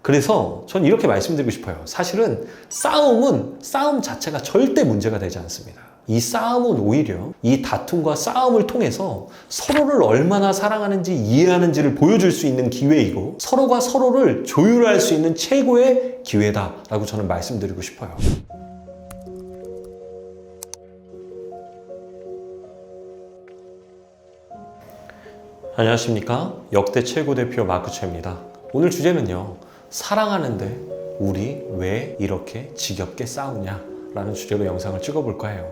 그래서 전 이렇게 말씀드리고 싶어요. 사실은 싸움 자체가 절대 문제가 되지 않습니다. 이 싸움은 오히려 이 다툼과 싸움을 통해서 서로를 얼마나 사랑하는지 이해하는지를 보여줄 수 있는 기회이고, 서로가 서로를 조율할 수 있는 최고의 기회다라고 저는 말씀드리고 싶어요. 안녕하십니까? 역대 최고 대표 마크 최입니다. 오늘 주제는요, 사랑하는데 우리 왜 이렇게 지겹게 싸우냐 라는 주제로 영상을 찍어볼까 해요.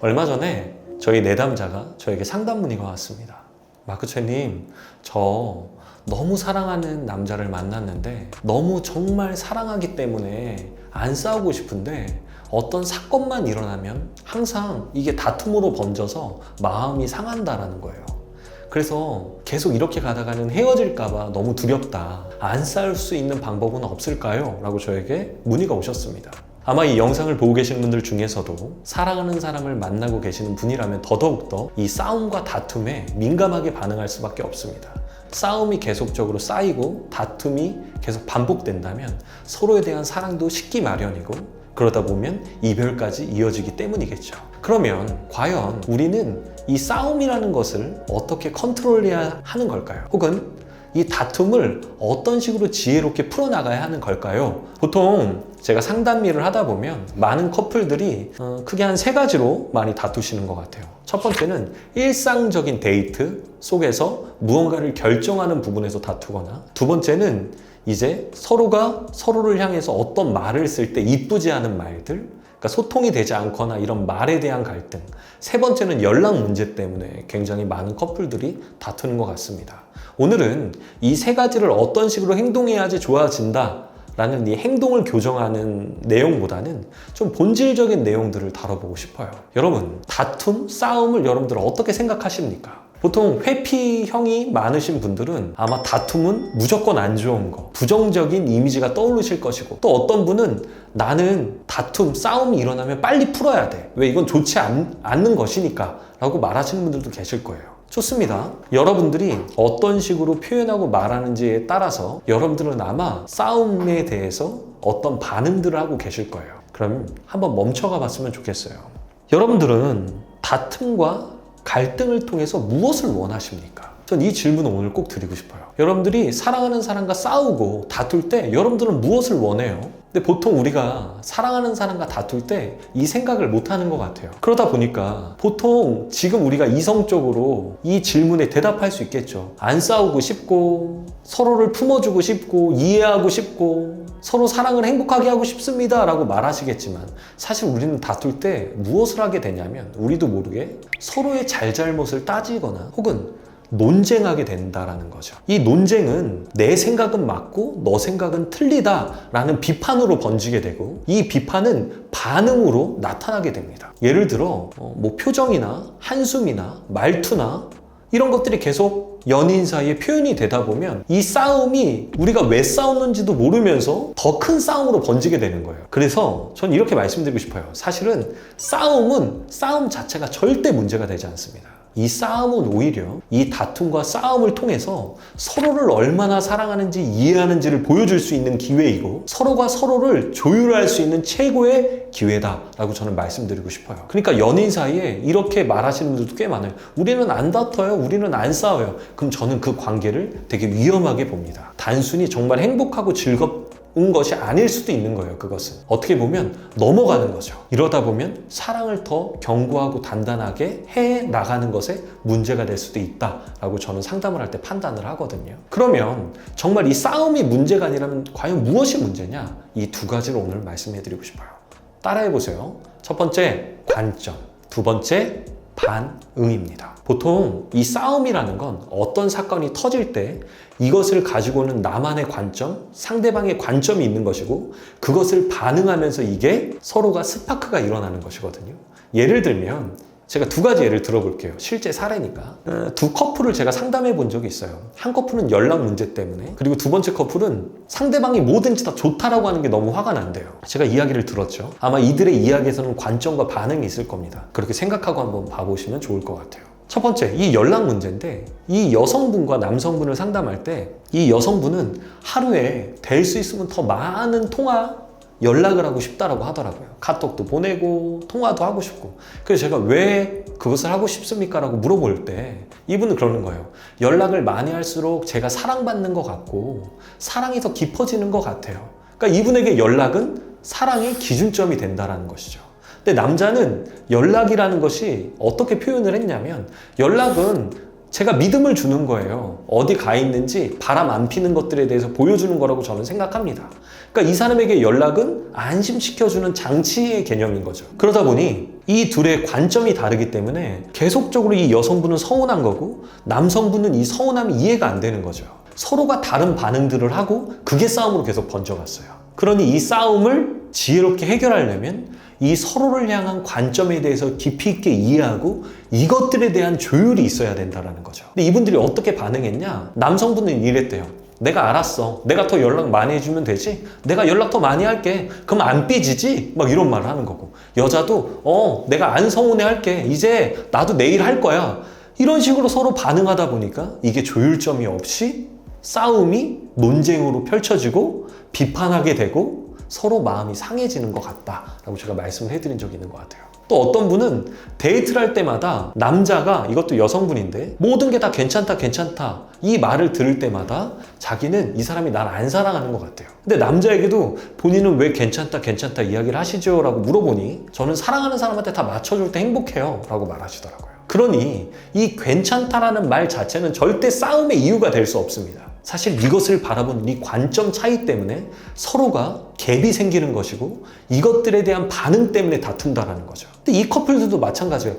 얼마 전에 저희 내담자가 저에게 상담 문의가 왔습니다. 마크 최님, 저 너무 사랑하는 남자를 만났는데 너무 정말 사랑하기 때문에 안 싸우고 싶은데 어떤 사건만 일어나면 항상 이게 다툼으로 번져서 마음이 상한다라는 거예요. 그래서 계속 이렇게 가다가는 헤어질까봐 너무 두렵다. 안 싸울 수 있는 방법은 없을까요? 라고 저에게 문의가 오셨습니다. 아마 이 영상을 보고 계시는 분들 중에서도 사랑하는 사람을 만나고 계시는 분이라면 더더욱더 이 싸움과 다툼에 민감하게 반응할 수밖에 없습니다. 싸움이 계속적으로 쌓이고 다툼이 계속 반복된다면 서로에 대한 사랑도 식기 마련이고, 그러다 보면 이별까지 이어지기 때문이겠죠. 그러면 과연 우리는 이 싸움이라는 것을 어떻게 컨트롤해야 하는 걸까요? 혹은 이 다툼을 어떤 식으로 지혜롭게 풀어나가야 하는 걸까요? 보통 제가 상담 일을 하다 보면 많은 커플들이 크게 한 3가지로 많이 다투시는 것 같아요. 첫 번째는 일상적인 데이트 속에서 무언가를 결정하는 부분에서 다투거나, 두 번째는 이제 서로가 서로를 향해서 어떤 말을 쓸 때 이쁘지 않은 말들, 그러니까 소통이 되지 않거나 이런 말에 대한 갈등, 세 번째는 연락 문제 때문에 굉장히 많은 커플들이 다투는 것 같습니다. 오늘은 이 3가지를 어떤 식으로 행동해야지 좋아진다 라는 이 행동을 교정하는 내용보다는 좀 본질적인 내용들을 다뤄보고 싶어요. 여러분, 다툼, 싸움을 여러분들 어떻게 생각하십니까? 보통 회피형이 많으신 분들은 아마 다툼은 무조건 안 좋은 거, 부정적인 이미지가 떠오르실 것이고, 또 어떤 분은 나는 다툼, 싸움이 일어나면 빨리 풀어야 돼. 왜? 이건 좋지 않는 것이니까 라고 말하시는 분들도 계실 거예요. 좋습니다. 여러분들이 어떤 식으로 표현하고 말하는지에 따라서 여러분들은 아마 싸움에 대해서 어떤 반응들을 하고 계실 거예요. 그럼 한번 멈춰가 봤으면 좋겠어요. 여러분들은 다툼과 갈등을 통해서 무엇을 원하십니까? 전 이 질문을 오늘 꼭 드리고 싶어요. 여러분들이 사랑하는 사람과 싸우고 다툴 때 여러분들은 무엇을 원해요? 근데 보통 우리가 사랑하는 사람과 다툴 때 이 생각을 못 하는 것 같아요. 그러다 보니까 보통 지금 우리가 이성적으로 이 질문에 대답할 수 있겠죠. 안 싸우고 싶고, 서로를 품어주고 싶고, 이해하고 싶고, 서로 사랑을 행복하게 하고 싶습니다 라고 말하시겠지만, 사실 우리는 다툴 때 무엇을 하게 되냐면 우리도 모르게 서로의 잘잘못을 따지거나 혹은 논쟁하게 된다라는 거죠. 이 논쟁은 내 생각은 맞고 너 생각은 틀리다라는 비판으로 번지게 되고, 이 비판은 반응으로 나타나게 됩니다. 예를 들어 뭐 표정이나 한숨이나 말투나 이런 것들이 계속 연인 사이에 표현이 되다 보면 이 싸움이 우리가 왜 싸웠는지도 모르면서 더 큰 싸움으로 번지게 되는 거예요. 그래서 전 이렇게 말씀드리고 싶어요. 사실은 싸움 자체가 절대 문제가 되지 않습니다. 이 싸움은 오히려 이 다툼과 싸움을 통해서 서로를 얼마나 사랑하는지 이해하는지를 보여줄 수 있는 기회이고, 서로가 서로를 조율할 수 있는 최고의 기회다라고 저는 말씀드리고 싶어요. 그러니까 연인 사이에 이렇게 말하시는 분들도 꽤 많아요. 우리는 안 다퉈요. 우리는 안 싸워요. 그럼 저는 그 관계를 되게 위험하게 봅니다. 단순히 정말 행복하고 즐겁은 것이 아닐 수도 있는 거예요. 그것은 어떻게 보면 넘어가는 거죠. 이러다 보면 사랑을 더 견고하고 단단하게 해 나가는 것에 문제가 될 수도 있다라고 저는 상담을 할 때 판단을 하거든요. 그러면 정말 이 싸움이 문제가 아니라면 과연 무엇이 문제냐? 이 2가지를 오늘 말씀해 드리고 싶어요. 따라해 보세요. 첫 번째, 관점. 두 번째, 반응입니다. 보통 이 싸움이라는 건 어떤 사건이 터질 때 이것을 가지고는 나만의 관점, 상대방의 관점이 있는 것이고, 그것을 반응하면서 이게 서로가 스파크가 일어나는 것이거든요. 예를 들면 제가 2가지 예를 들어볼게요. 실제 사례니까. 2 커플을 제가 상담해 본 적이 있어요. 한 커플은 연락 문제 때문에, 그리고 2번째 커플은 상대방이 뭐든지 다 좋다라고 하는 게 너무 화가 난대요. 제가 이야기를 들었죠. 아마 이들의 이야기에서는 관점과 반응이 있을 겁니다. 그렇게 생각하고 한번 봐보시면 좋을 것 같아요. 첫 번째, 이 연락 문제인데 이 여성분과 남성분을 상담할 때 이 여성분은 하루에 될 수 있으면 더 많은 연락을 하고 싶다라고 하더라고요. 카톡도 보내고 통화도 하고 싶고. 그래서 제가 왜 그것을 하고 싶습니까? 라고 물어볼 때 이분은 그러는 거예요. 연락을 많이 할수록 제가 사랑받는 것 같고 사랑이 더 깊어지는 것 같아요. 그러니까 이분에게 연락은 사랑의 기준점이 된다는 것이죠. 근데 남자는 연락이라는 것이 어떻게 표현을 했냐면 연락은 제가 믿음을 주는 거예요. 어디 가 있는지 바람 안 피는 것들에 대해서 보여주는 거라고 저는 생각합니다. 그러니까 이 사람에게 연락은 안심시켜주는 장치의 개념인 거죠. 그러다 보니 이 둘의 관점이 다르기 때문에 계속적으로 이 여성분은 서운한 거고 남성분은 이 서운함이 이해가 안 되는 거죠. 서로가 다른 반응들을 하고 그게 싸움으로 계속 번져갔어요. 그러니 이 싸움을 지혜롭게 해결하려면 이 서로를 향한 관점에 대해서 깊이 있게 이해하고 이것들에 대한 조율이 있어야 된다는 거죠. 근데 이분들이 어떻게 반응했냐? 남성분은 이랬대요. 내가 알았어. 내가 더 연락 많이 해주면 되지? 내가 연락 더 많이 할게. 그럼 안 삐지지? 막 이런 말을 하는 거고. 여자도 내가 안 서운해 할게. 이제 나도 내일 할 거야. 이런 식으로 서로 반응하다 보니까 이게 조율점이 없이 싸움이 논쟁으로 펼쳐지고 비판하게 되고 서로 마음이 상해지는 것 같다라고 제가 말씀을 해드린 적이 있는 것 같아요. 또 어떤 분은 데이트를 할 때마다 남자가, 이것도 여성분인데 모든 게 다 괜찮다 괜찮다 이 말을 들을 때마다 자기는 이 사람이 날 안 사랑하는 것 같아요. 근데 남자에게도 본인은 왜 괜찮다 괜찮다 이야기를 하시죠? 라고 물어보니 저는 사랑하는 사람한테 다 맞춰줄 때 행복해요 라고 말하시더라고요. 그러니 이 괜찮다라는 말 자체는 절대 싸움의 이유가 될 수 없습니다. 사실 이것을 바라보는 이 관점 차이 때문에 서로가 갭이 생기는 것이고 이것들에 대한 반응 때문에 다툰다라는 거죠. 근데 이 커플들도 마찬가지예요.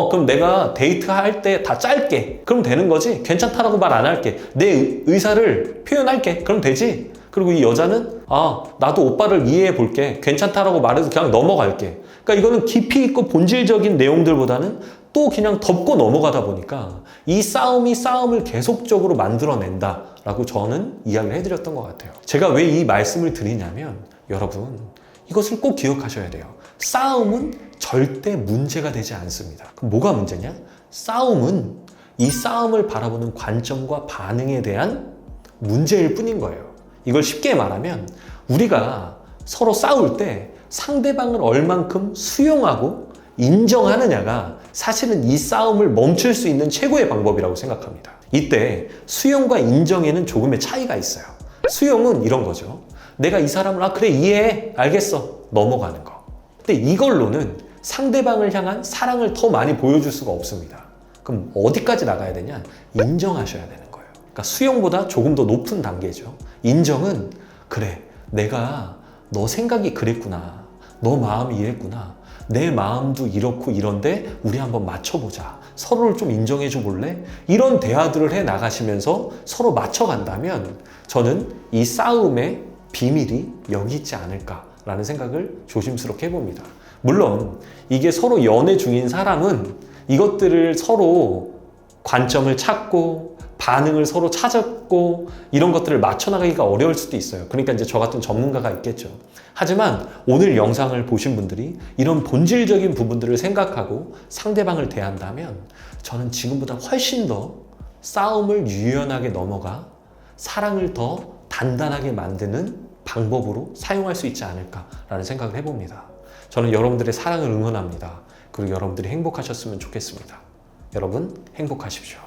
그럼 내가 데이트할 때 다 짧게 그럼 되는 거지? 괜찮다라고 말 안 할게. 내 의사를 표현할게. 그럼 되지? 그리고 이 여자는 나도 오빠를 이해해 볼게. 괜찮다라고 말해도 그냥 넘어갈게. 그러니까 이거는 깊이 있고 본질적인 내용들보다는 또 그냥 덮고 넘어가다 보니까 이 싸움이 싸움을 계속적으로 만들어낸다 라고 저는 이야기를 해드렸던 것 같아요. 제가 왜 이 말씀을 드리냐면 여러분 이것을 꼭 기억하셔야 돼요. 싸움은 절대 문제가 되지 않습니다. 그럼 뭐가 문제냐? 싸움은 이 싸움을 바라보는 관점과 반응에 대한 문제일 뿐인 거예요. 이걸 쉽게 말하면 우리가 서로 싸울 때 상대방을 얼만큼 수용하고 인정하느냐가 사실은 이 싸움을 멈출 수 있는 최고의 방법이라고 생각합니다. 이때 수용과 인정에는 조금의 차이가 있어요. 수용은 이런 거죠. 내가 이 사람을 그래 이해해 알겠어 넘어가는 거. 근데 이걸로는 상대방을 향한 사랑을 더 많이 보여줄 수가 없습니다. 그럼 어디까지 나가야 되냐? 인정하셔야 되는 거예요. 그러니까 수용보다 조금 더 높은 단계죠. 인정은 그래 내가 너 생각이 그랬구나. 너 마음이 이랬구나. 내 마음도 이렇고 이런데 우리 한번 맞춰보자. 서로를 좀 인정해줘 볼래? 이런 대화들을 해 나가시면서 서로 맞춰간다면 저는 이 싸움의 비밀이 여기 있지 않을까라는 생각을 조심스럽게 해봅니다. 물론 이게 서로 연애 중인 사람은 이것들을 서로 관점을 찾고 반응을 서로 찾았고 이런 것들을 맞춰나가기가 어려울 수도 있어요. 그러니까 이제 저 같은 전문가가 있겠죠. 하지만 오늘 영상을 보신 분들이 이런 본질적인 부분들을 생각하고 상대방을 대한다면 저는 지금보다 훨씬 더 싸움을 유연하게 넘어가 사랑을 더 단단하게 만드는 방법으로 사용할 수 있지 않을까라는 생각을 해봅니다. 저는 여러분들의 사랑을 응원합니다. 그리고 여러분들이 행복하셨으면 좋겠습니다. 여러분 행복하십시오.